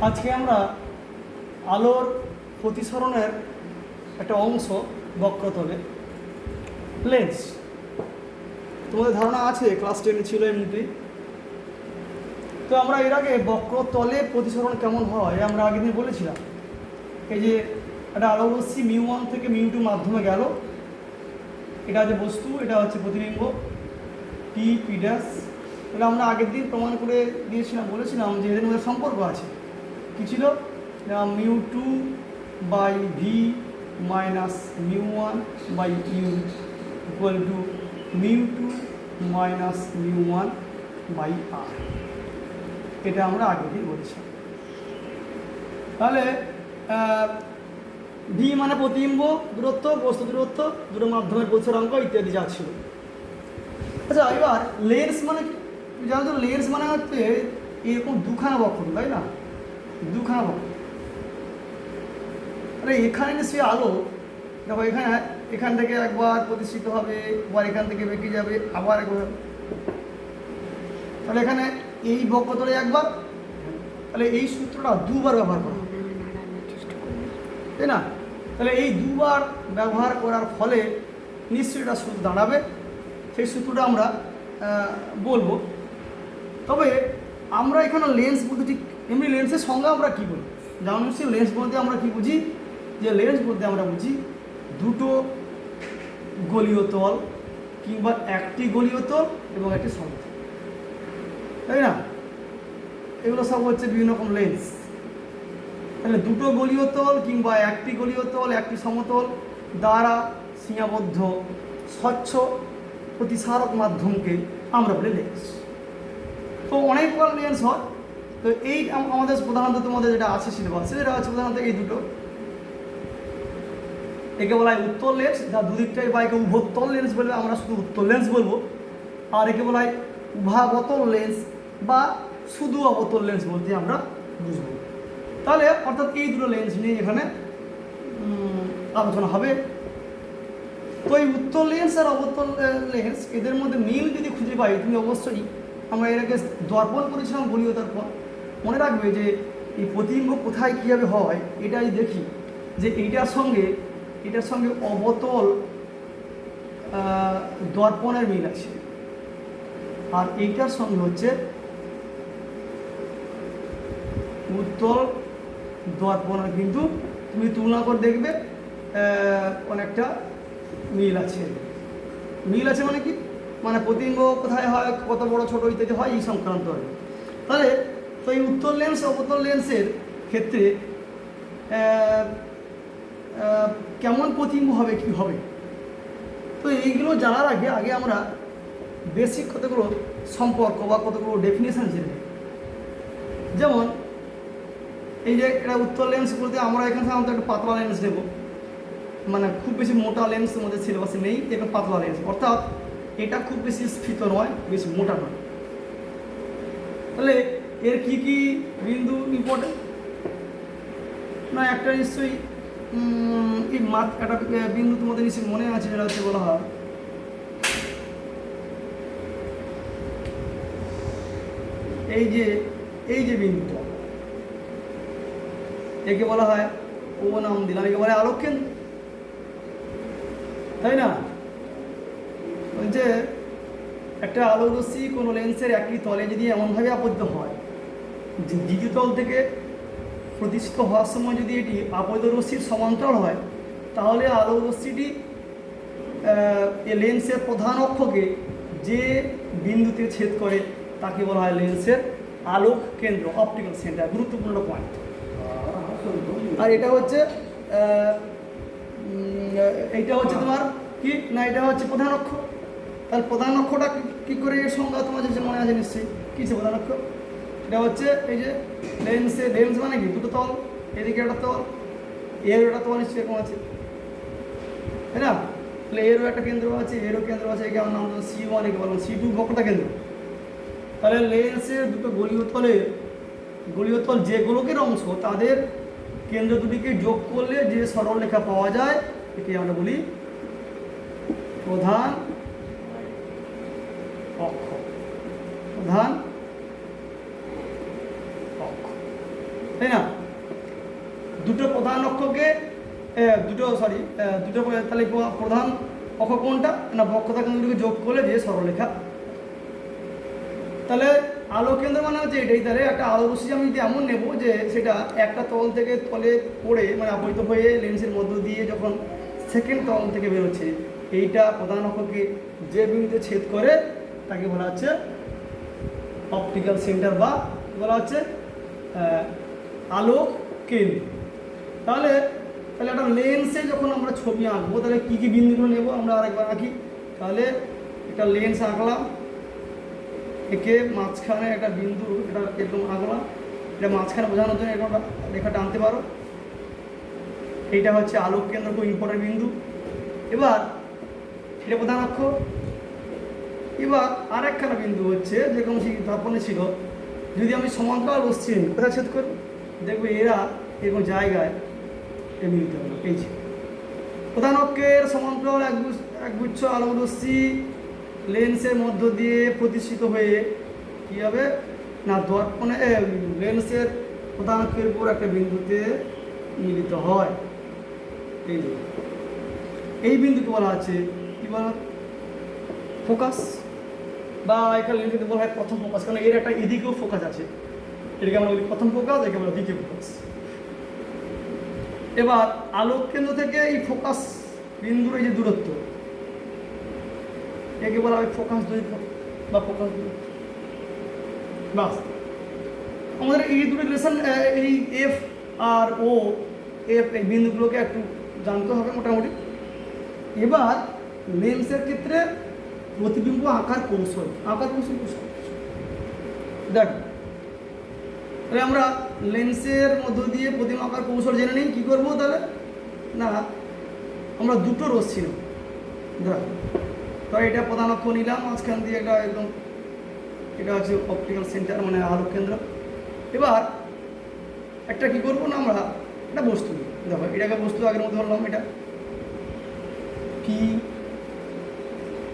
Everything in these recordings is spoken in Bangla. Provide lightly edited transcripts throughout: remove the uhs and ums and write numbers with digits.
আজকে আমরা আলোর প্রতিসরণের একটা অংশ বক্রতলে লেন্স। তোমাদের ধারণা আছে, ক্লাস 10 ছিল এমনিতেই। তো আমরা এর আগে বক্রতলে প্রতিসরণ কেমন হয় আমরা আগের দিন বলেছিলাম। এই যে একটা আলোরশ্মি μ1 থেকে μ2 মাধ্যমে গেল, এটা হচ্ছে বস্তু, এটা হচ্ছে প্রতিবিম্ব পি পি ড্যাশ। এটা আমরা আগের দিন প্রমাণ করে দিয়েছিলাম, বলেছিলাম যে এদের মধ্যে সম্পর্ক আছে। কী ছিল? μ2 by V minus μ1 by U equal to μ2 minus μ1 by R. এটা আমরা আগের দিন বলেছিলাম। তাহলে ভি মানে প্রতিবিম্ব দূরত্ব, বস্তু দূরত্ব, দুটো মাধ্যমের প্রতিসরাঙ্ক ইত্যাদি যা ছিল। আচ্ছা, এবার লেন্স মানে কি জানো তো? লেন্স মানে হচ্ছে এরকম দুখানা বক্র, তাই না? দুখানা বক্র। আরে এখানে নিশ্চয়ই আলো, দেখো এখান থেকে একবার প্রতিষ্ঠিত হবে, আবার এখান থেকে বেঁকে যাবে, আবার একবার। তাহলে এখানে এই বক্রতলে একবার, তাহলে এই সূত্রটা দুবার ব্যবহার করা হবে, তাই না? তাহলে এই দুবার ব্যবহার করার ফলে নিশ্চয়ই এটা সূত্র দাঁড়াবে। সেই সূত্রটা আমরা বলবো। তবে আমরা এখানে লেন্স বলতে ঠিক এমনি লেন্সের সংজ্ঞা আমরা কী বলি যেমন নিশ্চয়ই লেন্স বলতে আমরা কী বুঝি? যে লেন্স বলতে আমরা বুঝি দুটো গলীয় তল কিংবা একটি গলীয় তল এবং একটি সমতল, তাই না? এগুলো সব হচ্ছে বিভিন্ন রকম লেন্স। তাহলে দুটো গলীয় তল কিংবা একটি গলীয় তল, একটি সমতল দ্বারা সীমাবদ্ধ স্বচ্ছ প্রতিসারক মাধ্যমকে আমরা বলি লেন্স। তো অনেক প্রকার লেন্স হয়। তো এই আমাদের প্রধানত তোমাদের যেটা আছে সিলেবাসে, যেটা আছে প্রধানত এই দুটো। একে বলা হয় উত্তল লেন্স, যা দুদিকটাই বা একে উভোত্তল লেন্স বলবে, আমরা শুধু উত্তল লেন্স বলবো। আর একে বলা হয় উভাবতল লেন্স বা শুধু অবতল লেন্স বলতে আমরা বুঝবো। তাহলে অর্থাৎ এই দুটো লেন্স নিয়ে এখানে আলোচনা হবে। তো এই উত্তল লেন্স আর অবতল লেন্স, এদের মধ্যে মিল যদি খুঁজে পাই তুমি অবশ্যই, আমরা এর আগে দর্পণ করেছিলাম গলীয় দর্পণ, মনে রাখবে যে এই প্রতিবিম্ব কোথায় কীভাবে হয় এটাই দেখি যে এটার সঙ্গে অবতল দর্পণের মিল আছে, আর এইটার সঙ্গে হচ্ছে উত্তল দর্পণের কিন্তু তুমি তুলনা করে দেখবে অনেকটা মিল আছে। মিল আছে মানে কি? মানে প্রতিবিম্ব কোথায় হয়, কত বড় ছোট ইত্যাদি হয়, এই সংক্রান্ত হয়। তাহলে তো এই উত্তল লেন্স অবতল লেন্সের ক্ষেত্রে কেমন প্রতিবিম্ব হবে, কী হবে, তো এইগুলো জানার আগে আমরা বেসিক কতগুলো সম্পর্ক বা কতগুলো ডেফিনেশান জেনে নিই। যেমন এই যে এটা উত্তল লেন্স বলতে আমরা এখানে সাধারণত একটা পাতলা লেন্স নেব, মানে খুব বেশি মোটা লেন্স আমাদের সিলেবাসে নেই, এটা পাতলা লেন্স, অর্থাৎ এটা খুব বেশি স্ফীত নয়, বেশি মোটা নয়। তাহলে এর কি কি বিন্দু ইম্পর্টেন্ট? না একটা নিশ্চয়ই একটা বিন্দু তোমাদের নিশ্চয়ই মনে আছে, যেটা হচ্ছে বলা হয় এই যে বিন্দুটা, একে বলা হয় ও নাম দিলাম, একে বলা হয় আলোক কেন্দ্র, তাই না? যে একটা আলোরশ্মি কোনো লেন্সের একটি তলে যদি এমনভাবে আবদ্ধ হয় যে দ্বিতীয় তল থেকে প্রতিষ্ঠিত হওয়ার সময় যদি এটি আপতিত রশ্মির সমান্তরাল হয়, তাহলে আলোরশ্মিটি লেন্সের প্রধান অক্ষকে যে বিন্দুতে ছেদ করে তাকে বলা হয় লেন্সের আলোক কেন্দ্র, অপটিক্যাল সেন্টার, গুরুত্বপূর্ণ পয়েন্ট। আর এটা হচ্ছে তোমার কি না, এটা হচ্ছে প্রধান অক্ষ। তাহলে প্রধান অক্ষটা কী করে এর সংজ্ঞা তোমার যে মনে আছে নিশ্চয়ই, কী ছে প্রধান অক্ষ? এটা হচ্ছে এই যে লেন্স মানে কি দুটো তল, এদিকে একটা তল, এরও একটা তল নিশ্চয়ই এরকম আছে, তাই না? তাহলে এরও একটা কেন্দ্র আছে, এরও কেন্দ্র আছে, একে আমার নাম C1, একে বললাম C2 বক্রতা কেন্দ্র। তাহলে লেন্সের দুটো গলীয় তল যে গোলকের অংশ, তাদের কেন্দ্র দুটিকে যোগ করলে যে সরলরেখা পাওয়া যায় একে আমরা বলি প্রধান অক্ষ। তাই না? দুটো প্রধান অক্ষকে দুটো তাহলে প্রধান অক্ষ কোনটা না, বক্রতা কেন্দ্রগুলিকে যোগ করলে যে সরলরেখা। তাহলে আলো কেন্দ্র মানে হচ্ছে এটাই। তাহলে একটা আলো রশ্মি আমি যদি এমন নেব যে সেটা একটা তল থেকে তলে পড়ে মানে আপতিত হয়ে লেন্সের মধ্য দিয়ে যখন সেকেন্ড তল থেকে বেরোচ্ছে, এইটা প্রধান অক্ষকে যে বিন্দুতে ছেদ করে তাকে বলা হচ্ছে অপটিক্যাল সেন্টার বা বলা হচ্ছে আলোক কেন্দ্র। তাহলে একটা লেন্সে যখন আমরা ছবি আঁকবো তাহলে কী কী বিন্দুগুলো নেব আমরা আরেকবার আঁকি। তাহলে একটা লেন্স আঁকলাম, একে মাঝখানে একটা বিন্দু এটা এরকম আঁকলাম, এটা মাঝখানে বোঝানোর জন্য এরকম রেখা টানতে পারো। এইটা হচ্ছে আলোক কেন্দ্র, খুব ইম্পর্টেন্ট বিন্দু। এবার এটা প্রধান অক্ষ। এবার আর একখানা বিন্দু হচ্ছে যেরকম সেই দর্পণে ছিল, যদি আমি সমান্তরাল রশ্মি কোথায় ছেদ করি দেখবে এরা এরকম জায়গায় মিলিত হলো। এই যে প্রধান অক্ষের সমান্তরাল একগুচ্ছ আলোক রশ্মি লেন্সের মধ্য দিয়ে প্রতিষ্ঠিত হয়ে কী হবে না, দর্পণে লেন্সের প্রধান অক্ষের উপর একটা বিন্দুতে মিলিত হয়। এই যে এই বিন্দুকে বলা আছে কী বলা, ফোকাস, বা এখানে লেন্সকে বলা হয় প্রথম ফোকাস, কারণ এর একটা এদিকেও ফোকাস আছে। এটাকে আমরা বলি প্রথম ফোকাস, একে বলা দ্বিতীয় ফোকাস। এবার আলোক কেন্দ্র থেকে এই ফোকাস বিন্দুর এই যে দূরত্ব, একে বলা হয় ফোকাস দৈর্ঘ্য বা ফোকাস দূরত্ব। বাস আমাদের এই দুটো রিলেশন, এই এফ আর ও, এফ এই বিন্দুগুলোকে একটু জানতে হবে মোটামুটি। এবার লেন্সের ক্ষেত্রে প্রতিবিম্ব আঁকার কৌশল দেখ, তাহলে আমরা লেন্সের মধ্য দিয়ে প্রতিবিম্ব আঁকার কৌশল জেনে নিই। কী করবো তাহলে না, আমরা দুটো রশ্মি নেব। দেখ তো এটা প্রধান অক্ষ নিলাম, মাঝখান দিয়ে এটা একদম, এটা হচ্ছে অপটিক্যাল সেন্টার মানে আলোক কেন্দ্র। এবার একটা কী করবো না, আমরা একটা বস্তু নিই। দেখো এটাকে বস্তু আগের মধ্যে ধরলাম, এটা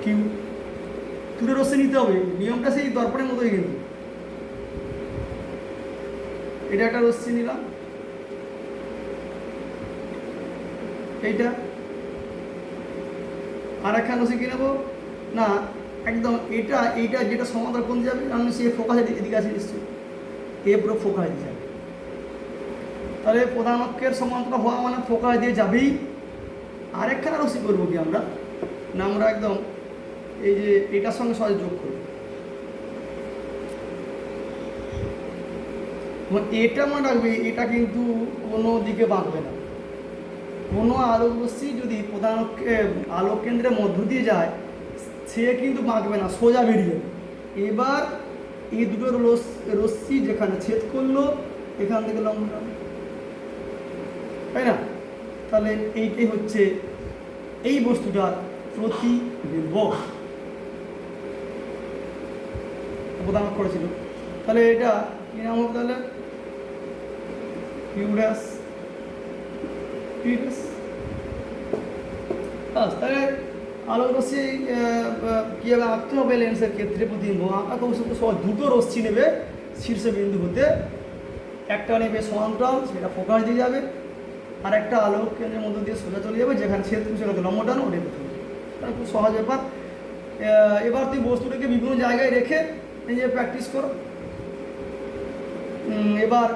কিউ দুটো রশ্মি নিতে হবে, নিয়মটা সেই দর্পণের মতোই কিন্তু। এটা একটা রশ্মি নিলাম, এইটা আর একখান রশ্মি কী নেবো না, একদম এইটা যেটা সমান্তরাল কোণ যাবে, আমি সে ফোকাস এদিকে আছে নিশ্চয়ই, এ পুরো ফোকাস দিয়ে যাবে। তাহলে প্রধান অক্ষের সমান্তরাল হওয়া মানে ফোকাস দিয়ে যাবেই। আরেকখানা রশ্মি করবো কি আমরা না, আমরা একদম এই যে এটার সঙ্গে সহজে যোগ করব। এটা মনে রাখবে, এটা কিন্তু কোনো দিকে বাঁকবে না। কোনো আলোক রশ্মি যদি প্রধান আলোক কেন্দ্রের মধ্য দিয়ে যায়, সে কিন্তু বাঁকবে না, সোজা বেরিয়ে যাবে। এবার এই দুটো রশ্মি যেখানে ছেদ করলো এখান থেকে লম্ব, তাই না? তাহলে এইটাই হচ্ছে এই বস্তুটার প্রতিবিম্ব প্রদান করেছিল। তাহলে এটা কি নাম হবে তাহলে, পিউডাস। তাহলে আলোক রশ্মি কীভাবে আঁকতে হবে লেন্সের ক্ষেত্রে প্রতিবিম্ব আঁকা কৌশল সব দুটো রশ্মি নেবে শীর্ষবিন্দু হতে, একটা নেবে সমান্তরাল, সেটা ফোকাস দিয়ে যাবে, আর একটা আলোক কেন্দ্রের মধ্য দিয়ে সোজা চলে যাবে, যেখানে ছেদ সেখানে লম্ব টানো ওটাই প্রথম। তাহলে খুব সহজ ব্যাপার। এবার তুই বস্তুটাকে বিভিন্ন জায়গায় রেখে নিজে প্র্যাকটিস করো। এবার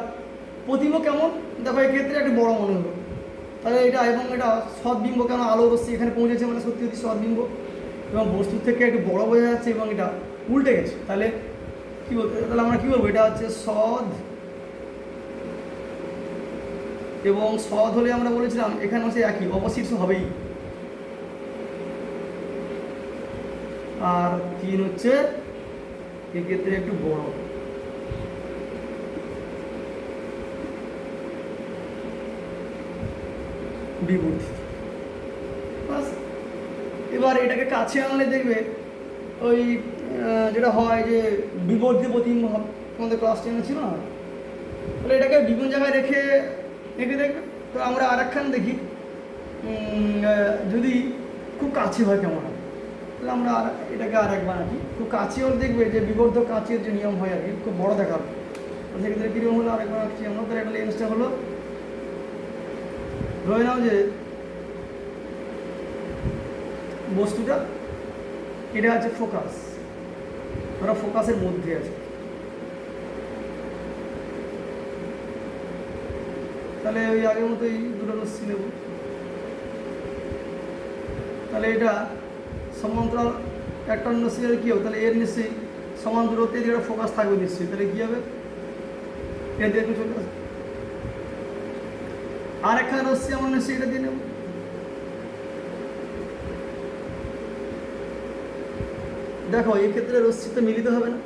প্রতিবিম্ব কেমন দেখো, এক্ষেত্রে একটু বড় মনে হলো, তাহলে এটা এবং এটা সৎবিম্ব, কেন আলো রশ্মি এখানে পৌঁছেছে মানে সত্যি সত্যি সৎবিম্ব, এবং বস্তুর থেকে একটু বড় বোঝা যাচ্ছে এবং এটা উল্টে গেছে। তাহলে কী বলতে, তাহলে আমরা কী বলবো, এটা হচ্ছে সৎ। এবং সৎ হলে আমরা বলেছিলাম এখানে হচ্ছে একই অবশীর্ষ হবেই। আর 3 হচ্ছে এক্ষেত্রে একটু বড়। বিবর্ধিত। এবার এটাকে কাছে আনলে দেখবে ওই যেটা হয় যে বিবর্ধিত প্রতিবিম্ব হবে, তোমাদের ক্লাস 10 ছিল না? তাহলে এটাকে বিভিন্ন জায়গায় রেখে দেখবে। তো আমরা আর একখান দেখি, যদি খুব কাছে হয় কেমন হয়, তাহলে আমরা এটাকে আর একবার আঁকি। খুব কাছে হলে দেখবে যে বিবর্ধক কাঁচের যে নিয়ম হয় আর কি, খুব বড় দেখাবে। সেক্ষেত্রে কীরকম হলো আরেকবার আঁকছি আমরা। তাহলে একটা লেন্সটা হলো, ধরে নাও যে বস্তুটা এটা আছে ফোকাস, ওরা ফোকাসের মধ্যে আছে। তাহলে ওই আগের মতোই দুটো রশ্মি নেব। তাহলে এটা সমান্তরাল একটা রশ্মি কী হবে, তাহলে এর নিশ্চয়ই সমান দূরত্বে যেটা ফোকাস থাকবে নিশ্চয়ই। তাহলে কী হবে, এর দিয়ে একটু চলে আসবে। আর একখানা রশ্মি আমরা নিশ্চয়ই এটা দিয়ে নেব। দেখো এই ক্ষেত্রে রশ্মি তো মিলিত হবে না,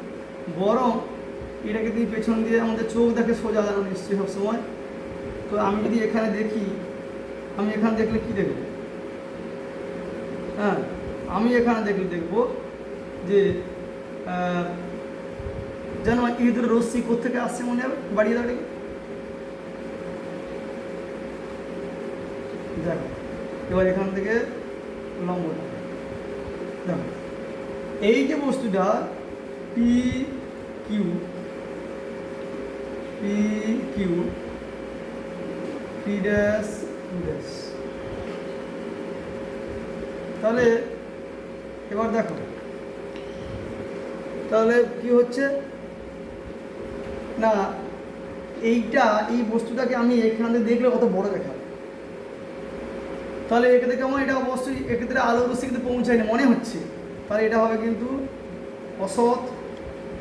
বরং এটাকে দিয়ে পেছন দিয়ে আমাদের চোখ দেখে সোজা জানো নিশ্চয়ই সবসময়। তো আমি যদি এখানে দেখি, আমি এখানে দেখলে কি দেখব, হ্যাঁ আমি এখানে দেখলে দেখব যে যেন এই দুটো রশ্মি কোত্থেকে আসছে মনে হবে, বাড়িয়ে দাঁড়িয়ে দেখো। এবার এখান থেকে লম্ব দেখো, এই যে বস্তুটা P Q P dash Q dash, তাহলে এবার দেখো তাহলে কি হচ্ছে না, এই বস্তুটাকে আমি এখানে দেখলে কত বড় দেখাবে। তাহলে এক্ষেত্রে কেমন, এটা অবশ্যই এক্ষেত্রে আলো রশ্মি কিন্তু পৌঁছায়নি মনে হচ্ছে, তাহলে এটা হবে কিন্তু অসৎ।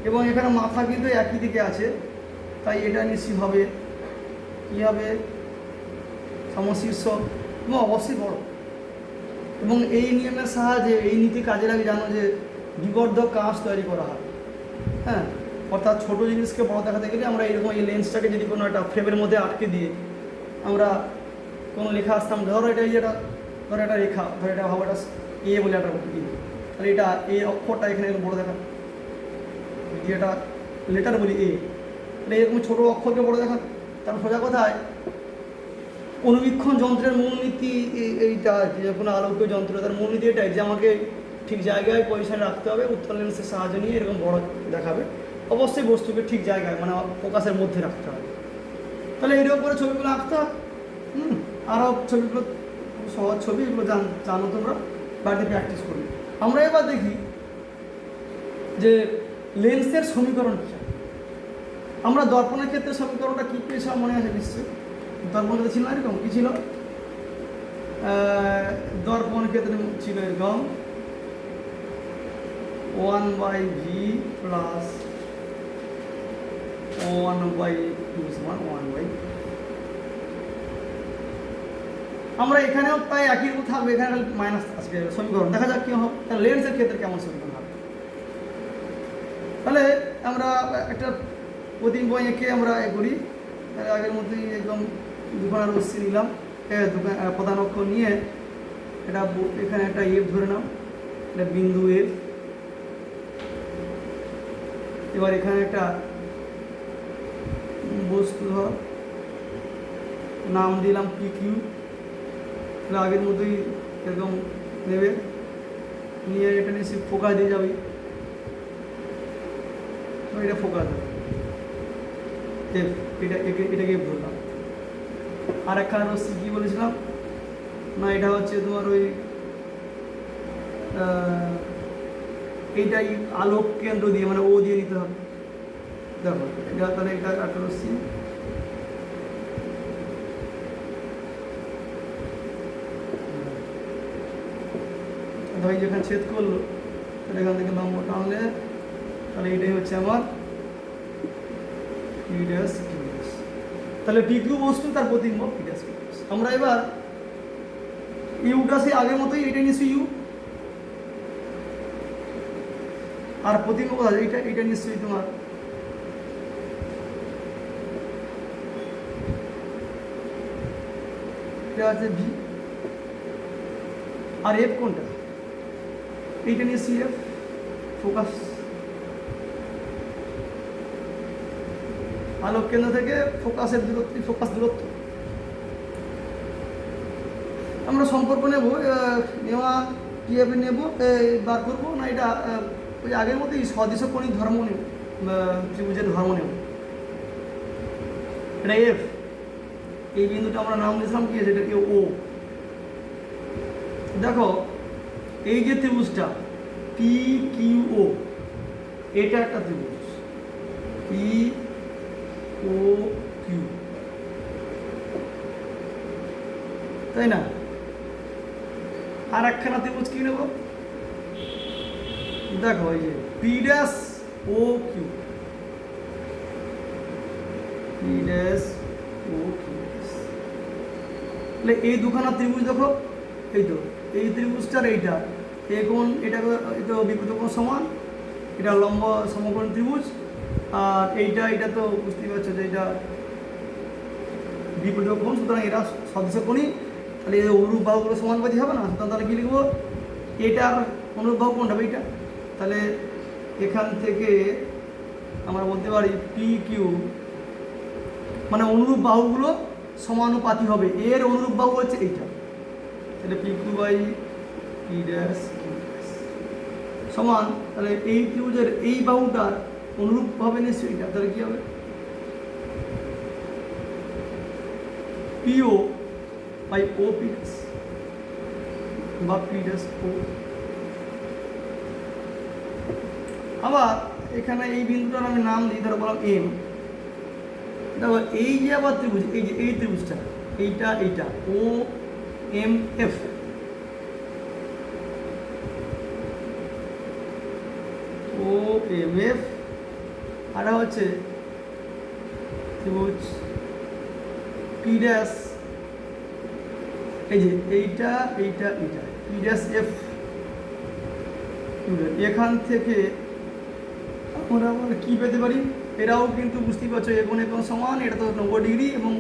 এবং এখানে মাথা কিন্তু একই দিকে আছে, তাই এটা নিশ্চিত হবে কী হবে, সমশীর্ষ এবং অবশ্যই বড়। এবং এই নিয়মের সাহায্যে এই নীতি কাজে লাগে, জানো যে বিবর্ধক কাঁচ তৈরি করা হয়। হ্যাঁ, অর্থাৎ ছোটো জিনিসকে বড় দেখাতে গেলে আমরা এইরকম এই লেন্সটাকে যদি কোনো একটা ফ্রেমের মধ্যে আটকে দিয়ে আমরা কোনো লেখা আসতাম, ধরো এটা যেটা ধরো একটা রেখা, ধরো এটা ভাবো এটা এ বলে একটা ই, তাহলে এটা এই অক্ষরটা এখানে বড় দেখা, যদি এটা লেটার বলি এ, তাহলে এরকম ছোটো অক্ষরকে বড় দেখা। তার সোজা কথায় অনুবীক্ষণ যন্ত্রের মূলনীতি এইটা, যে কোনো আলোকীয় যন্ত্র তার মূলনীতি এটাই যে আমাকে ঠিক জায়গায় পজিশন রাখতে হবে, উত্তল লেন্সের সাহায্য নিয়ে এরকম বড় দেখাবে। অবশ্যই বস্তুকে ঠিক জায়গায় মানে ফোকাসের মধ্যে রাখতে হবে। তাহলে এর উপরে ছবিগুলো আঁকতে হবে। আরও ছবিগুলো সহজ ছবি, এগুলো জানো তোমরা, বাড়িতে প্র্যাকটিস করবে। আমরা এবার দেখি যে লেন্সের সমীকরণ কী। আমরা দর্পণের ক্ষেত্রে সমীকরণটা কী পেয়েছিলাম মনে আছে নিশ্চয়ই, দর্পণের ছিল এরকম কী ছিল, দর্পণ ক্ষেত্রে ছিল এরকম 1/v প্লাস 1/2 সমান 1/, আমরা এখানেও প্রায় একই রকম থাকবে, এখানে মাইনাস আসবে সমীকরণ। দেখা যাক কী হবে, তাহলে লেন্সের ক্ষেত্রে কেমন সমীকরণ হবে। তাহলে আমরা একটা প্রতিবিম্ব এঁকে আমরা এ করি। তাহলে আগের মধ্যেই একদম দুখানা রশ্মি নিলাম, প্রধান অক্ষ নিয়ে এটা এখানে একটা এফ ধরে নাও, এটা বিন্দু এফ। এবার এখানে একটা বস্তু ধর নাম দিলাম পি কিউ, তাহলে আগের মতোই এরকম নেবে, নিয়ে এটা নিয়ে ফোকাস দিয়ে যাবে, এটা ফোকাস দেবে এফ, এটাকে এফ ধরলাম। আর একখানা রশ্মি কী বলেছিলাম না, এটা হচ্ছে তোমার ওই এইটাই আলোক কেন্দ্র দিয়ে মানে ও দিয়ে নিতে হবে। দেখো এটা তাহলে এটা একটা রশ্মি, ভাই যেখানে ছেদ করলো তাহলে এখান থেকে লম্ব টানলে তাহলে এটাই হচ্ছে আমার পি ড্যাশ কিউ ড্যাশ। তাহলে পি কিউ বস্তু তার প্রতিবিম্ব পি ড্যাশ কিউ ড্যাশ। আমরা এবার ইউটা সেই আগের মতোই, এটা নিশ্চয়ই ইউ, আর প্রতিবিম্ব কোথায়, এটা নিশ্চয়ই তোমার এটা আছে ভি। আর এফ কোনটা, এইটা নিশ্চয়ই এফ, ফোকাস আলোক কেন্দ্র থেকে ফোকাসের দূরত্ব, ফোকাস দূরত্ব। আমরা সম্পর্ক নেব, নেওয়া কীভাবে নেব বার করবো না, এটা ওই আগের মতোই সদৃশ কোণিক ধর্ম নেব, ত্রিভুজের ধর্ম নেব। এটা এফ, এই বিন্দুটা আমরা নাম দিয়েছিলাম কি আছে, এটাকে ও। দেখো এই যে ত্রিভুজটা পি কিউ ও, এটা একটা ত্রিভুজ পি ও কিউ, তাই না? আর একখানা ত্রিভুজ কি নেব, দেখো এই যে P dash O Q, P dash O Q, তাহলে এই দুখানা ত্রিভুজ দেখো, এই তো এই ত্রিভুজটার এইটা এ কোণ, এটা তো বিপরীত কোণ সমান, এটা লম্ব সমকোণ ত্রিভুজ, আর এইটা তো বুঝতেই পারছো যে এটা বিপরীত কোণ, সুতরাং এরা সদৃশ কোণই, তাহলে এই অনুরূপ বাহুগুলো সমানুপাতিক হবে না, সুতরাং তাহলে কী লিখবো, এটার অনুরূপ বাহু কোনটা হবে এইটা, তাহলে এখান থেকে আমরা বলতে পারি পি কিউ মানে অনুরূপ বাহুগুলো সমানুপাতিক হবে, এর অনুরূপ বাহু হচ্ছে এইটা, তাহলে P Q by P dash Q dash সমান, তাহলে এই ত্রিভুজের এই বাহুটার অনুরূপ হবে নিশ্চয়ই এটা, তাহলে কী হবে পিও বাই ও পি ড্যাশ বা পি ড্যাশ ও। আবার এখানে এই বিন্দুটার আমি নাম দিই, ধরো বললাম এম, দেখো এই যে আবার ত্রিভুজ, এই যে এই ত্রিভুজটা এইটা ও এম এফ, ও এম এফ, আর হচ্ছে ত্রিভুজ পি ড্যাশ, এই যে এইটা পি ড্যাশ এফ, এখান থেকে আমরা আবার কী পেতে পারি, এরাও কিন্তু বুঝতেই পারছো এখন সমান, এটা তো 90 ডিগ্রি এবং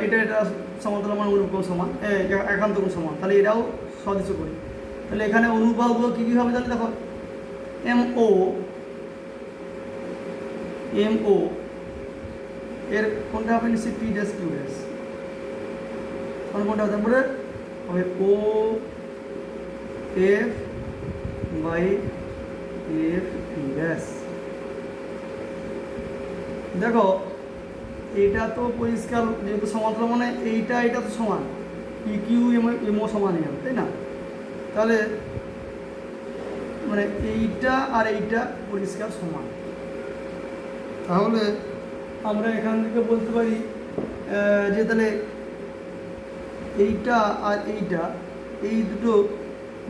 এটা সমান্তরাল অনুরূপ কোণ সমান, একান্ত কোণ সমান, তাহলে এরাও সদৃশ করি, তাহলে এখানে অনুরূপ বাহুগুলো কী হবে, তাহলে দেখো এম ও এর কোনটা হবে নিশ্চয়ই পি ড্যাশ কিউ ড্যাশ, কোনটা হতে পারে হবে O F by F P dash. দেখো এইটা তো পরিষ্কার, যেহেতু সমান্তরাল মানে এইটা তো সমান, পি কিউ এমও সমানই হবে, তাই না? তাহলে মানে এইটা আর এইটা পরিষ্কার সমান, তাহলে আমরা এখান থেকে বলতে পারি যে তাহলে এইটা আর এইটা এই দুটো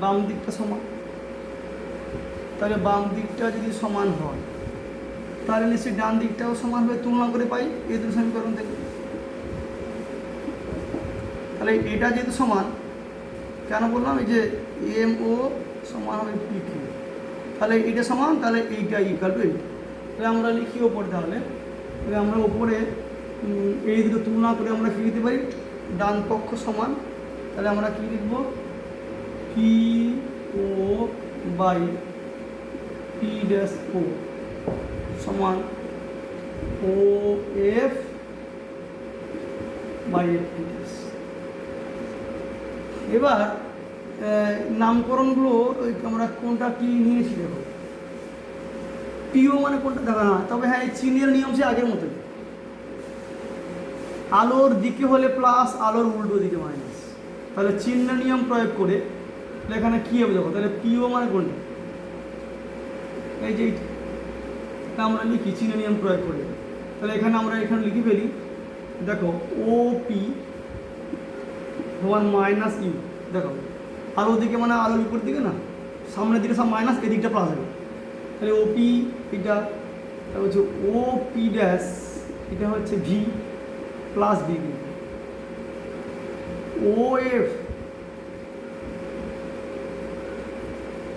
বাম দিকটা সমান, তাহলে বাম দিকটা যদি সমান হয় তাহলে নিশ্চয়ই ডান দিকটাও সমান হবে, তুলনা করে পাই এই দুটো সমীকরণ থেকে, তাহলে এটা যেহেতু সমান, কেন বললাম এই যে এম ও সমান হবে পি কিউ, তাহলে এইটা সমান, তাহলে এইটা ইকুয়াল টু এইটা, তাহলে আমরা লিখি ওপরে, তাহলে আমরা ওপরে এই দুটো তুলনা করে আমরা কী লিখতে পারি, ডান পক্ষ সমান, তাহলে আমরা কী লিখব P O by P dash O সমান O F by F P dash. এবার নামকরণগুলো আমরা কোনটা কী নিয়েছি দেখো, পিও মানে কোনটা দেখা না, তবে হ্যাঁ এই চিহ্নের নিয়ম সে আগের মতোই, আলোর দিকে হলে প্লাস, আলোর উল্টো দিকে মাইনাস, তাহলে চিহ্ন নিয়ম প্রয়োগ করে এখানে কী হবে দেখো, তাহলে পিও মানে কোনটা, এই যে আমরা লিখি চিহ্ন নিয়ম প্রয়োগ করে, তাহলে আমরা এখানে লিখে ফেলি, দেখো ও পি সমান মাইনাস ইউ, দেখো আলোর দিকে মানে আলোর বিপরীত দিকে না, সামনের দিকে সব মাইনাস, এদিকটা প্লাস হবে, তাহলে ও পি এটা হচ্ছে ও পি ড্যাশ, এটা হচ্ছে ভি প্লাস ভি, ও এফ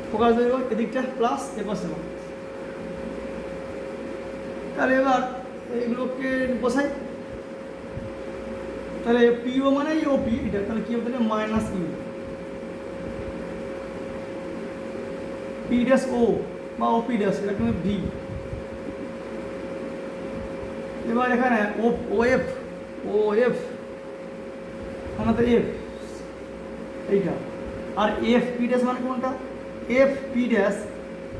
ফোকাস হয়ে গেল, এদিকটা প্লাস এপাশে মাইনাস, তাহলে এবার এইগুলোকে বসাই, তাহলে পিও মানে ও পি এটা, তাহলে কী হবে, মাইনাস ইউ পি ড্যাশ ও বা ও পি ড্যাশ, এটা কিন্তু ভি, এবার এখানে ও এফ মানে তো এফ এইটা, আর এফ পি ড্যাশ মানে কোনটা, এফ পি ড্যাশ,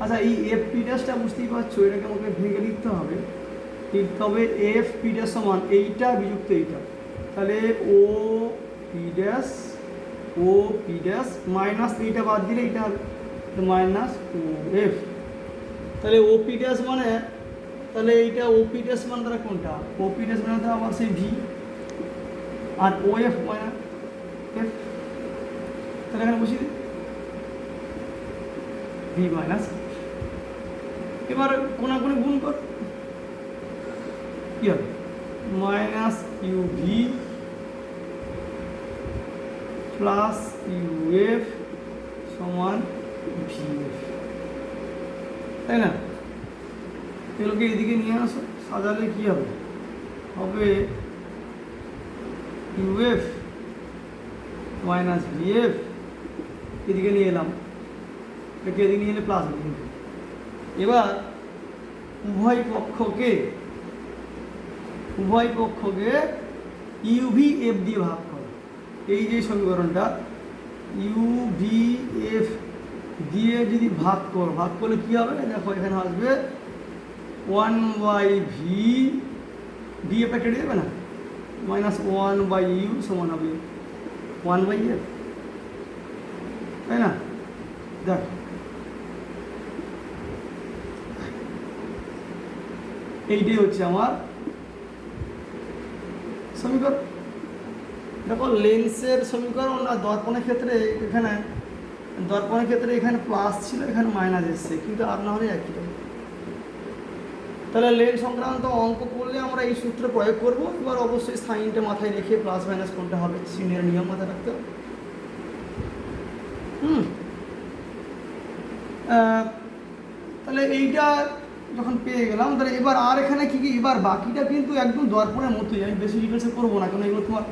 আচ্ছা এই এফ পি ড্যাশটা বুঝতেই পারছো, এটাকে আমাকে ভেঙে লিখতে হবে, তবে এফ পি ড্যাশ সমান এইটা বিযুক্ত এইটা, তাহলে ও পি ড্যাশ মাইনাস এইটা বাদ দিলে এইটা মাইনাস ও এফ। তাহলে ও পি ড্যাশ মানে, তাহলে এইটা ও পি ড্যাশ মানে তাহলে কোনটা, ও পি ড্যাশ মানে আবার সেই ভি, আর ও এফ মানে এফ। তাহলে এখানে বসিয়ে দিই ভি মাইনাস, এবার কোনাকুনি গুণ কর, কি হবে minus U V plus U F সমান ভি এফ, তাই না? এগুলোকে এদিকে নিয়ে আসো, সাজালে কি হবে, হবে U F minus V F, এদিকে নিয়ে এলাম, এদিকে নিয়ে এলে প্লাস হবে। এবার উভয় পক্ষকে ইউভি এফ দিয়ে ভাগ করো। এই যে সমীকরণটা ইউভি এফ দিয়ে যদি ভাগ করলে কী হবে, দেখো এখানে আসবে 1/ভি ডি এফ কেটে যাবে না, মাইনাস 1/ইউ সমান হবে 1/এফ, তাই না? দেখ এইটাই হচ্ছে আমার সমীকরণ। দেখো লেন্সের সমীকরণ আর দর্পণের ক্ষেত্রে এখানে প্লাস ছিল, এখানে মাইনাস এসছে, কিন্তু আর না হলে একই রকম। তাহলে লেন্স সংক্রান্ত অঙ্ক করলে আমরা এই সূত্র প্রয়োগ করব। এবার অবশ্যই সাইনটা মাথায় রেখে প্লাস মাইনাস কোনটা হবে সিনের নিয়ম মাথায় রাখতে হবে। তাহলে এইটা যখন পেয়ে গেলাম, তাহলে এবার আর এখানে কী এবার বাকিটা কিন্তু একদম দর্পণের মতোই, আমি বেশি ডিটেলসে করবো না, কারণ এগুলো তোমার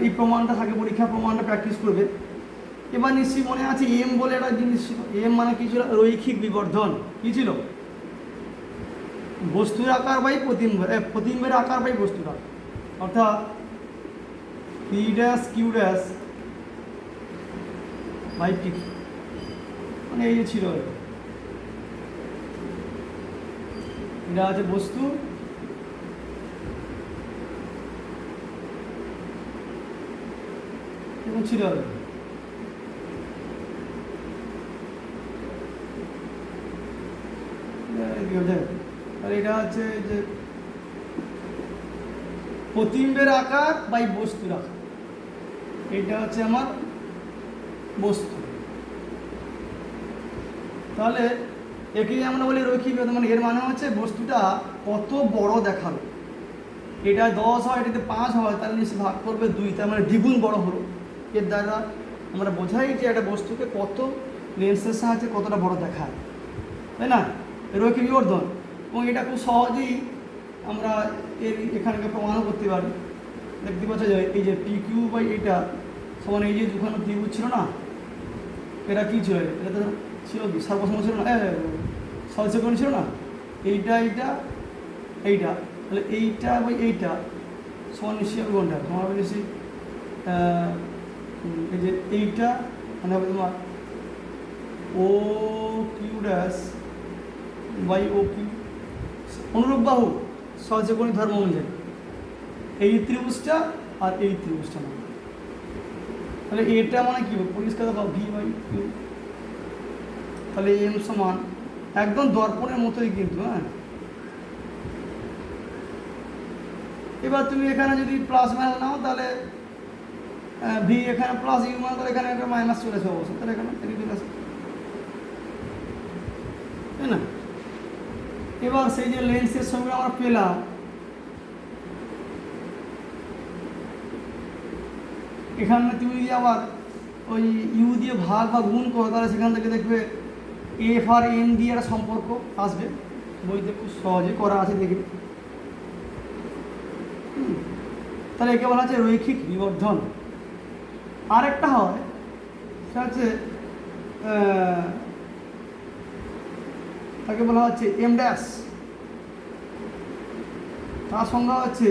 এই প্রমাণটা থাকে, পরীক্ষা প্রমাণটা প্র্যাকটিস করবে। এবার নিশ্চয়ই মনে আছে এম বলে একটা জিনিস ছিল, এম মানে কী ছিল, রৈখিক বিবর্ধন। কী ছিল, বস্তুর আকার বাই প্রতিবিম্বের আকার বাই বস্তুর আকার, অর্থাৎ P dash Q dash by T, মানে এই যে ছিল এটা আছে বস্তু, এবং ছিল আর এটা হচ্ছে যে প্রতিবিম্বের আকার বাই বস্তুর আকার, এটা হচ্ছে আমার বস্তু। তাহলে একেই আমরা বলি রৈখিক বিবর্ধন, মানে এর মানে হচ্ছে বস্তুটা কত বড় দেখালো, এটা 10 হয়, এটাতে 5 হয়, তাহলে নিশ্চয়ই ভাগ করবে 2, তার মানে দ্বিগুণ বড় হলো। এর দ্বারা আমরা বোঝাই যে একটা বস্তুকে কত লেন্সের সাহায্যে কতটা বড় দেখায়, তাই না, রৈখিক বিবর্ধন। এবং এটা খুব সহজেই আমরা এখানকে প্রমাণও করতে পারি। দেখতে পাচ্ছ যে এই যে পি কিউ বাই এটা সমান এই যে দুখানে ত্রিভুজ ছিল না, এটা কী ছিল, এটা তো ছিল কি সর্বসম ছিল না, সহজকরণ ছিল না, এইটা তাহলে এইটা বাই এইটা সমান নিশ্চয়ই হবে কোনটা, তোমার হবে নিশ্চয়ই এই যে এইটা মানে হবে তোমার O Q dash by O Q, অনুরূপ বাহু সহজকরণী ধর্ম অনুযায়ী এই ত্রিভুজটা আর এই ত্রিভুজটা মানে, তাহলে এটা মানে কী পরিষ্কার দেখো ভি বাই কিউ, তাহলে এম সমান একদম দর্পণের মতোই কিন্তু। হ্যাঁ, এবার তুমি এখানে যদি প্লাস মাইনাস নাও, তাহলে ভি এখানে প্লাস ইউ মানে, তাহলে এখানে একটা মাইনাস চলে আসে অবশ্যই, তাহলে এখানে চলে আসে, তাই না? এবার সেই যে লেন্সের সঙ্গে আমরা পেলাম, এখানে তুমি যদি আবার ওই ইউ দিয়ে ভাগ বা গুণ করো, তাহলে সেখান থেকে দেখবে এফ আর এন দিয়ে একটা সম্পর্ক আসবে, বইতে খুব সহজে করা আছে, দেখবে। তাহলে একে বলা হচ্ছে রৈখিক বিবর্ধন। আরেকটা হয় সেটা হচ্ছে তাকে বলা হচ্ছে এম ড্যাশ, তার সংজ্ঞা হচ্ছে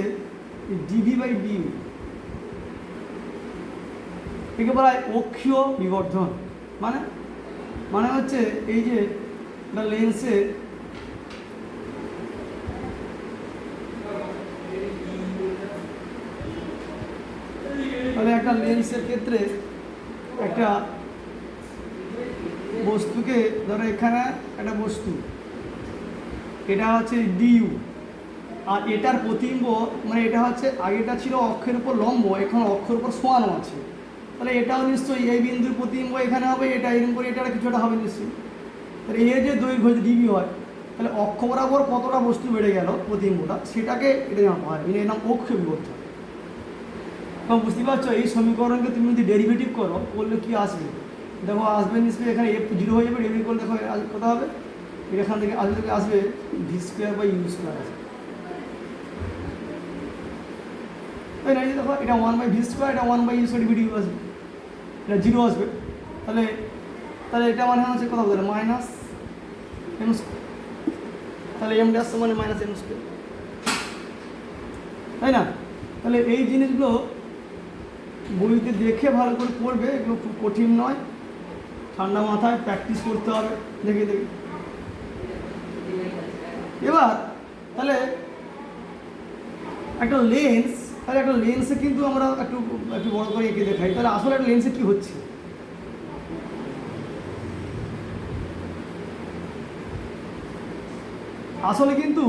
ডিভি বাই ডি, একে বলা হয় অক্ষীয় বিবর্ধন। মানে হচ্ছে এই যে লেন্সের তাহলে একটা লেন্সের ক্ষেত্রে একটা বস্তুকে ধরো এখানে একটা বস্তু, এটা হচ্ছে ডিইউ, আর এটার প্রতিবিম্ব মানে এটা হচ্ছে আগেটা ছিল অক্ষের উপর লম্ব, এখন অক্ষের উপর শোয়ানো আছে, তাহলে এটাও নিশ্চয়ই এই বিন্দুর প্রতিবিম্ব এখানে হবে, এটা এরকম করে এটা কিছুটা হবে নিশ্চয়ই। তাহলে এর যে দৈর্ঘ্য ডিবি হয়, তাহলে অক্ষ বরাবর কতটা বস্তু বেড়ে গেল প্রতিবিম্বটা, সেটাকে এটা জানতে হয়, এর নাম অক্ষ বিবর্ধন। তখন বুঝতে পারছো এই সমীকরণকে তুমি যদি ডেরিভেটিভ করো করলে কি আসবে, দেখো আসবে নিশ্চয়ই এখানে এফ জিরো হয়ে যাবে, ডেরিভেটিভ করলে দেখো কত হবে, এখান থেকে আসবে V square by U square আসবে, তাই না? দেখো এটা 1/v স্কোয়ার, এটা 1/u স্কোয়ার ডেরিভেটিভ আসবে, এটা জিরো আসবে, তাহলে তাহলে এটা মানে হচ্ছে কত বলে মাইনাস এম স্কোয়ার, তাহলে এম ড্যাশ মানে মাইনাস এম স্কোয়ার, তাই না? তাহলে এই জিনিসগুলো বইতে দেখে ভালো করে পড়বে, এগুলো খুব কঠিন নয়, ঠান্ডা মাথায় প্র্যাকটিস করতে হবে দেখে দেখে। এবার তাহলে একটা লেন্স, তাহলে একটা লেন্সে কিন্তু আমরা একটু একটু বড় করে এঁকে দেখাই, তাহলে আসলে একটা লেন্সে কী হচ্ছে, আসলে কিন্তু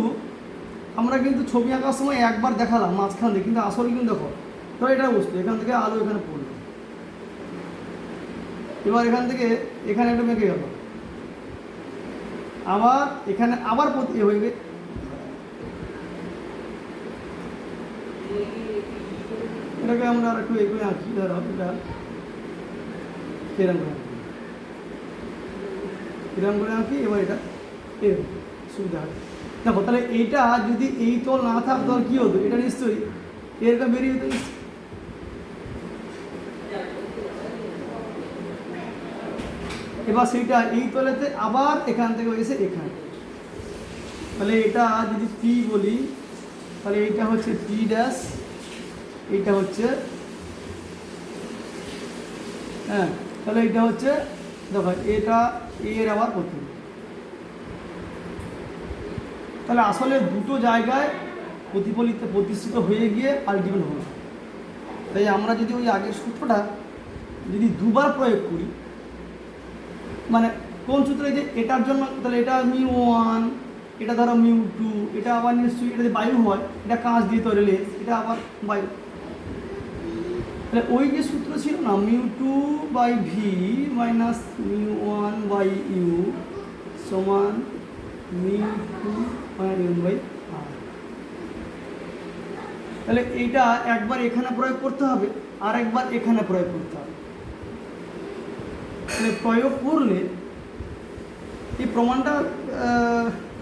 আমরা কিন্তু ছবি আঁকার সময় একবার দেখালাম মাঝখান দিয়ে, কিন্তু আসলে কিন্তু দেখো ধরো এটা বস্তু, এখান থেকে আলো এখানে পড়লো, এবার এখান থেকে এখানে একটা মেঘে গেল, আবার এখানে আবার হয়ে গে, এটাকে আমরা আর একটু এগুলো আঁকি, ধরো এটা এরম করে আঁকি, এরম করে আঁকি, এবার এটা এর সুবিধা হয়। দেখো তাহলে এইটা যদি এই তল না থাকতো আর কী হতো, এটা নিশ্চয়ই এরটা বেরিয়ে হতো নিশ্চয়ই, এবার সেইটা এই তলেতে আবার এখান থেকে এসে এখানে, তাহলে এটা যদি পি বলি, তাহলে এইটা হচ্ছে পি ড্যাশ, এইটা হচ্ছে হ্যাঁ, তাহলে এইটা হচ্ছে দেখো এটা এর আবার প্রথম, তাহলে আসলে দুটো জায়গায় প্রতিষ্ঠিত হয়ে গিয়ে আলটিমেট হবে। তাই আমরা যদি ওই আগের সূত্রটা যদি দুবার প্রয়োগ করি, মানে কোন সূত্রে, যে এটার জন্য তাহলে এটা μ1, এটা ধরো μ2, এটা আবার নিশ্চয়ই এটা যদি বায়ু হয়, এটা কাঁচ দিয়ে তৈরি লেন্স, এটা আবার বায়ু, তাহলে ওই যে সূত্র ছিল না μ2/v মাইনাস μ1/u সমান μ2/u/r, তাহলে এইটা একবার এখানে প্রয়োগ করতে হবে আর একবার এখানে প্রয়োগ করতে হবে, তাহলে প্রয়োগ করলে এই প্রমাণটা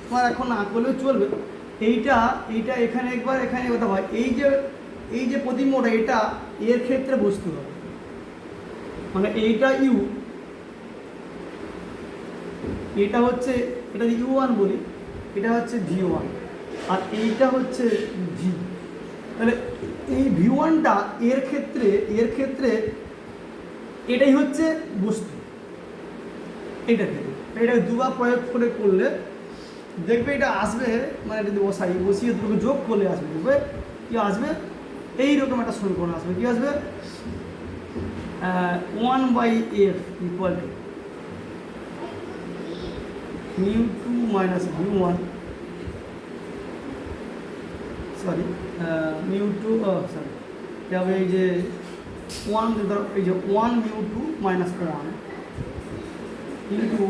তোমার এখন না করলেও চলবে, এইটা এখানে একবার এখানে কথা হয়, এই যে প্রতিবিম্বটা এটা এর ক্ষেত্রে বস্তু হবে, মানে এইটা ইউ, এটা হচ্ছে এটা যদি u1 বলি, এটা হচ্ছে v1, আর এইটা হচ্ছে v, তাহলে এই v1টা এর ক্ষেত্রে এটাই হচ্ছে বস্তু, এইটার ক্ষেত্রে এটা দুবার প্রয়োগ করলে দেখবে এটা আসবে, মানে যদি বসিয়ে দুটো যোগ করলে আসবে, দেখবে কি আসবে, এইরকম একটা সমীকরণ আসবে, কি আসবে 1/f equal to μ2 minus v1, sorry μ2 sorry এটা হবে এই যে 1, ধরো এই যে 1 μ2 minus 1 into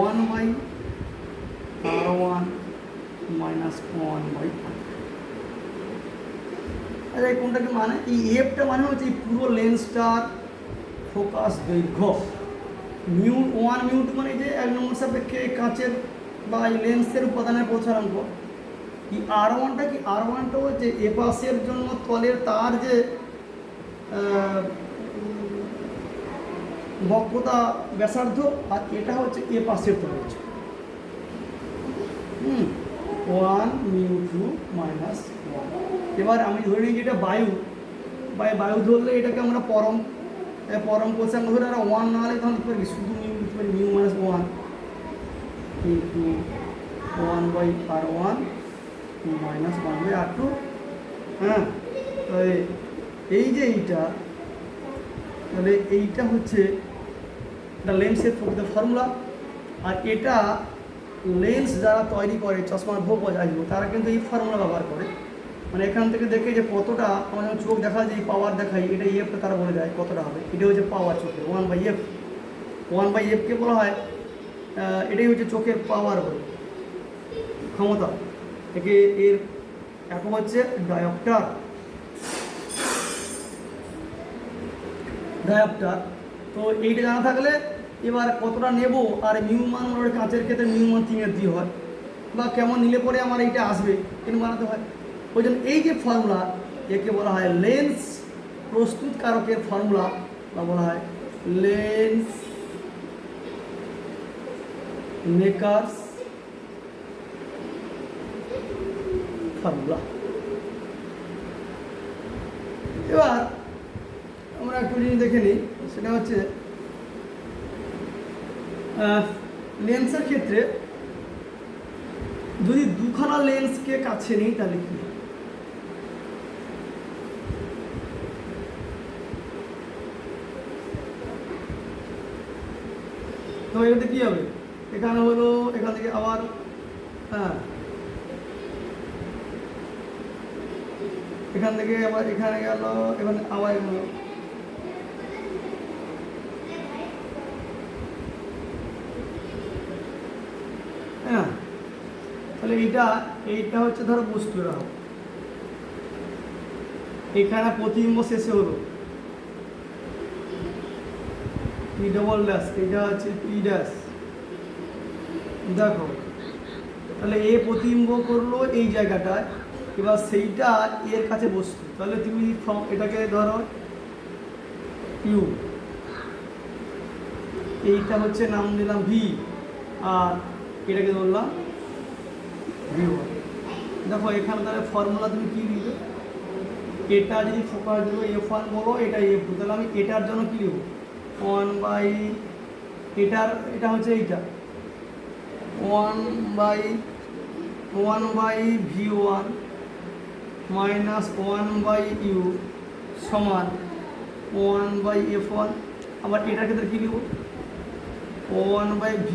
1/r1 minus 1/r, আচ্ছা এই কোনটা কি মানে, এই এফটা মানে হচ্ছে এই পুরো লেন্সটার ফোকাস দৈর্ঘ্য, μ1 μ2 মানে এই যে 1 নম্বর সাপেক্ষে কাঁচের বা এই লেন্সের উপাদানের প্রসারাঙ্ক, এই r1টা কি, r1টা হচ্ছে এপাশের জন্য তলের তার যে বক্রতা ব্যাসার্ধ, আর এটা হচ্ছে এপাশের তলের জন্য 1 μ2 মাইনাস 1। এবার আমি ধরে নিই যে এটা বায়ু ধরলে এটাকে আমরা পরম কোষাঙ্ক ধরে, আর 1 না হলে তখন লিখতে পারি শুধু mu minus 1 into 1/r1 minus 1/r2, হ্যাঁ, এই যে এইটা তাহলে এইটা হচ্ছে এটা লেন্সের প্রকৃত ফর্মুলা। আর এটা লেন্স যারা তৈরি করে চশমার ভোগ আসবো তারা কিন্তু এই ফর্মুলা ব্যবহার করে। মানে এখান থেকে দেখে যে কতটা আমার যখন চোখ দেখা যায় পাওয়ার দেখাই, এটা ইএফটা তারা বলে দেয় কতটা হবে। এটা হচ্ছে পাওয়ার চোখের 1/f। 1/fকে বলা হয় এটাই হচ্ছে চোখের পাওয়ার ক্ষমতা। একে এর এক হচ্ছে ডায়োপ্টার। তো এইটা জানা থাকলে এবার কতটা নেব আর মিউমান কাঁচের ক্ষেত্রে মিউমান 3/2 হয়, বা কেমন নিলে পরে আমার এইটা আসবে কিন্তু বানাতে হয়। ওই জন্য এই যে ফর্মুলা একে বলা হয় লেন্স প্রস্তুতকারকের ফর্মুলা, বা বলা হয় লেন্স মেকার্স ফর্মুলা। এবার আমরা একটু জিনিস দেখে নিই, সেটা হচ্ছে লেন্সের ক্ষেত্রে যদি দুখানা লেন্সকে কাছে নিই তাহলে কি হয়? তো এটাতে কি হবে? এখানে হলো এখান থেকে আবার এখান থেকে আবার এখানে গেল, এখানে আবার হ্যাঁ। তাহলে এইটা হচ্ছে ধরো বস্তু রাখো, এখানে প্রতিবিম্ব শেষে হলো পি ডবল ড্যাশ, এটা হচ্ছে পি ড্যাশ। দেখো তাহলে এ প্রতিবিম্ব করলো এই জায়গাটায়, এবার সেইটা এর কাছে বস্তু। তাহলে তুমি এটাকে ধরো ইউ, এইটা হচ্ছে নাম দিলাম ভি, আর এটাকে ধরলাম V1। দেখো এখানে তাহলে ফর্মুলা তুমি কী লিখবে? এটা যদি ফোকাস দেবো F1 বলো, এটা F2, তাহলে আমি এটার জন্য কী লিখব? 1/, এটা হচ্ছে এইটা 1/V1 মাইনাস 1/U সমান 1/F1। আবার এটার ক্ষেত্রে কী লিখব? 1/V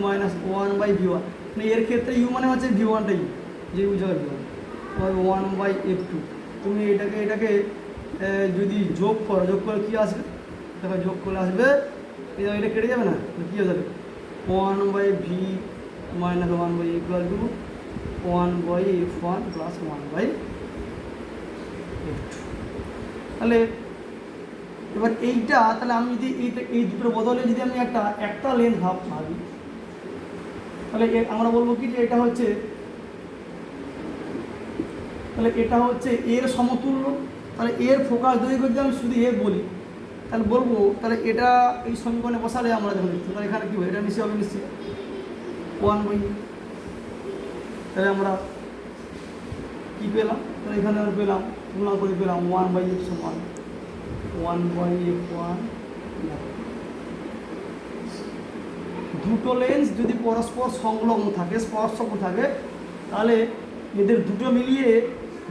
minus 1/V1। মানে এর ক্ষেত্রে ইউ মানে হচ্ছে V1টা ইউ, যে ইউ জায়গায় V1, 1/F2। তুমি এটাকে যদি যোগ করে কী আসবে? দেখো যোগ করলে আসবে, এটা কেটে যাবে না, কী হয়ে যাবে? 1/V minus 1/E equal to 1/F1 plus 1/F2। তাহলে এবার এইটা, তাহলে আমি যদি এই দুটোর বদলে যদি আমি একটা লেন্স ভাবি, তাহলে আমরা বলবো কি যে এটা হচ্ছে এর সমতুল্য। তাহলে এর ফোকাস দৈর্ঘ্য যদি আমি শুধু বলি, তাহলে বলবো তাহলে এটা এই সমীকরণে বসালে আমরা যখন লিখছি, তাহলে এখানে কী হবে? এটা নিশ্চয়ই হবে, নিশ্চয়ই 1/, তাহলে আমরা কী পেলাম? তাহলে এখানে আমরা পেলাম, তুলনা করে পেলাম 1/F সমান 1/F1। দুটো লেন্স যদি পরস্পর সংলগ্ন থাকে, স্পর্শক থাকে, তাহলে এদের দুটো মিলিয়ে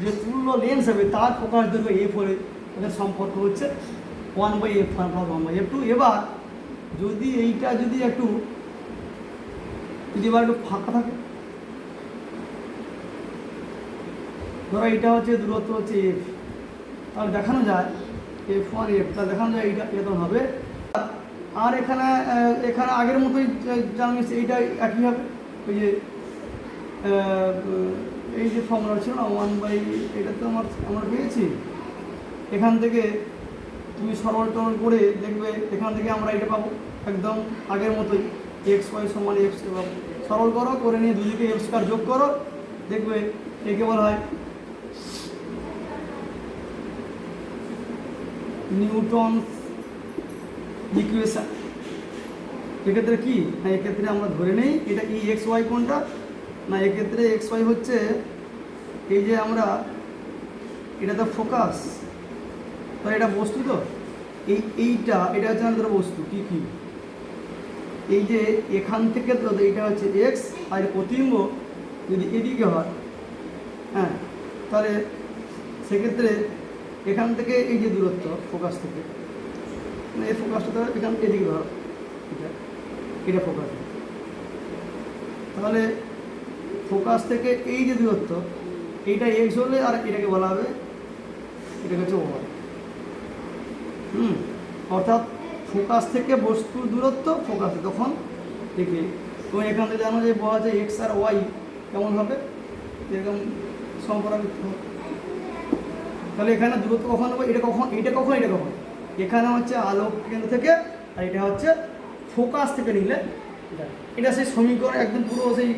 যে তুল্য লেন্স হবে তার প্রকাশ দৈর্ঘ্য F হলে ওদের সম্পর্ক হচ্ছে 1/F1 প্লাস 1/F2। এবার যদি এইটা যদি একটু ফাঁকা থাকে, ধরো এইটা হচ্ছে দূরত্ব হচ্ছে F, তাহলে দেখানো যায় F1 F, তাহলে দেখানো যায় এইটা এরকম হবে। আর এখানে আগের মতোই জানি, এইটা একই হবে। ওই যে এই যে ফর্মুলা ছিল না 1/, এটা তো আমরা পেয়েছি। এখান থেকে তুমি সরল টরল করে দেখবে, এখান থেকে আমরা এটা পাবো একদম আগের মতোই, XY সমান F পাবো। সরল করে নিয়ে দুদিকে F² যোগ করো, দেখবে একে বলা হয় নিউটনস ইকুয়েশন। এক্ষেত্রে কি না, এক্ষেত্রে আমরা ধরে নেই এটা কি XY কোনটা না, এক্ষেত্রে XY হচ্ছে এই যে আমরা এটা তো ফোকাস, তাহলে এটা বস্তু, তো এইটা হচ্ছে আমাদের বস্তু কি এই যে এখান থেকে তো এইটা হচ্ছে X, আর প্রতিবিম্ব যদি এদিকে হয়, হ্যাঁ, তাহলে সেক্ষেত্রে এখান থেকে এই যে দূরত্ব ফোকাস থেকে মানে এই ফোকাসটা ধরো এখান এদিকে ধরো, এটা এটা ফোকাস। তাহলে ফোকাস থেকে এই যে দূরত্ব, এইটা এক্স হলে আর এটাকে বলা হবে, এটাকে হচ্ছে ওয়াই। অর্থাৎ ফোকাস থেকে বস্তুর দূরত্ব ফোকাসে, তখন দেখি তুমি এখান থেকে জানো যে বলা যায় এক্স আর ওয়াই কেমন হবে, এরকম সম্পর্কিত হবে। তাহলে এখানে দূরত্ব কখন হবে, এটা কখন, এটা কখন, এটা কখন, এখানে হচ্ছে আলোক কেন্দ্র থেকে, আর এটা হচ্ছে ফোকাস থেকে নিলে এটা সেই সমীকরণ একদম পুরো সেই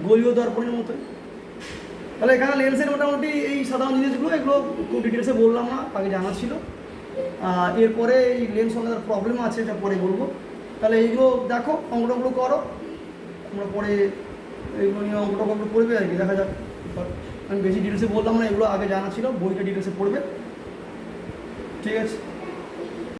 গোলীয় দর্পণের মতোই। তাহলে এখানে লেন্সের মোটামুটি এই সাধারণ জিনিসগুলো, এগুলো খুব ডিটেলসে বললাম না, আগে জানা ছিল। এরপরে এই লেন্স সঙ্গে প্রবলেম আছে, এটা পরে বলবো। তাহলে এইগুলো দেখো, অঙ্কটাগুলো করো, আমরা পরে এইগুলো নিয়ে অঙ্কটাগুলো পড়বে আর কি, দেখা যাক। আমি বেশি ডিটেলসে বললাম না, এগুলো আগে জানা ছিল, বইটা ডিটেলসে পড়বে, ঠিক আছে।